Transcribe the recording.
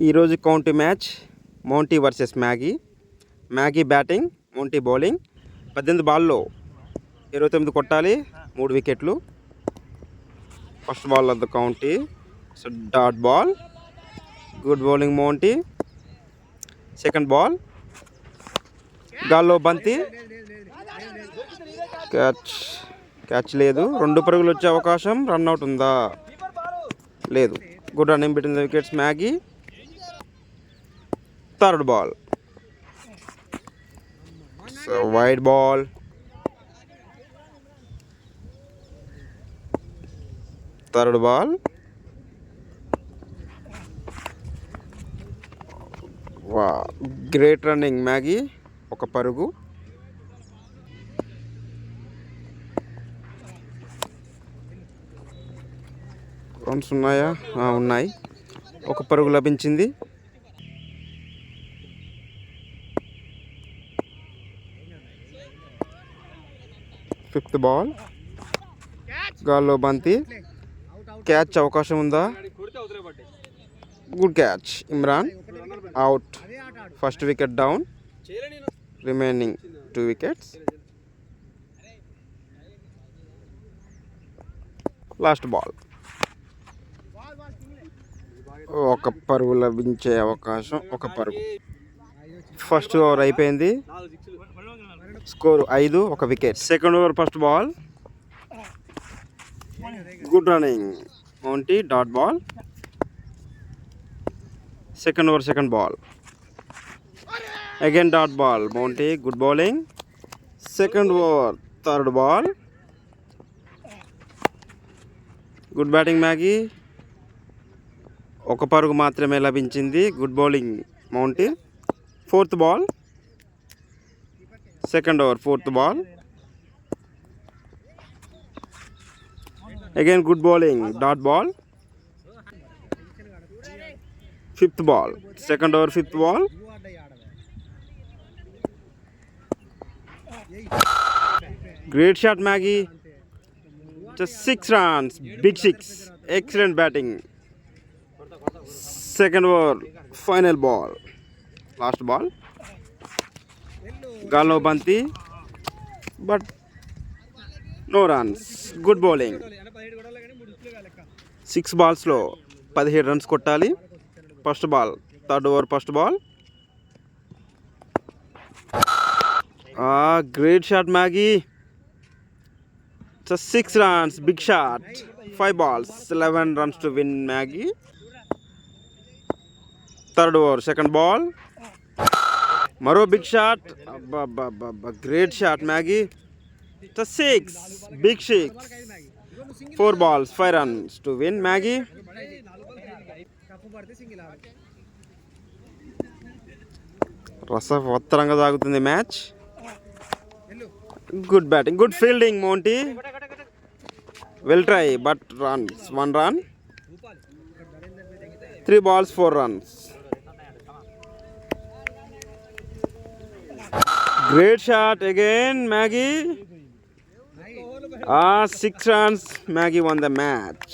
ఈరోజు county match Mounty versus Maggie batting, Mounty bowling. 18 బాల్లో 29 కొట్టాలి, 3 వికెట్లు. First ball of the county, dot ball, good bowling Mounty. Second ball గాల్లో బంతి, catch లేదు. 2 పరుగులు వచ్చే అవకాశం, రన్అట్ ఉందా? లేదు. Good running between the wickets Maggi. Third ball, wide ball, third ball, great running Maggi, 1 పరుగు. రన్స్ ఉన్నాయా? ఉన్నాయి. 1 పరుగు లభించింది. ఫిఫ్త్ బాల్ గాల్లో బంతి, క్యాచ్ అవకాశం ఉందా? Good catch Imran, out. First wicket down, remaining 2 wickets. Last ball, 1 పరుగు లభించే అవకాశం, 1 పరుగు. ఫస్ట్ ఓవర్ అయిపోయింది, score 5, 1 wicket. Second over first ball, good running Mounty, dot ball. Second over second ball, again dot ball Mounty, good bowling. Second over third ball, good batting Maggie, 1 పరుగు మాత్రమే లభించింది. Good bowling Mounty. Fourth ball, second over fourth ball, again good bowling, dot ball. Fifth ball, second over fifth ball, great shot Maggie, just 6 runs, big 6, excellent batting. Second over final ball, last ball, gallo banti but no runs, good bowling. 6 balls lo 17 runs kottali. First ball, third over first ball, great shot Maggie, just 6 runs, big shot. 5 balls, 11 runs to win Maggie. Third over second ball, maro big shot, great shot Maggie, just 6, big 6. 4 balls, 5 runs to win Maggie. రసవత్తరంగా సాగుతుంది match. Good batting, good fielding Mounty, well try but runs, 1 run, 3 balls 4 runs. Great shot again Maggie, 6 runs, Maggie won the match.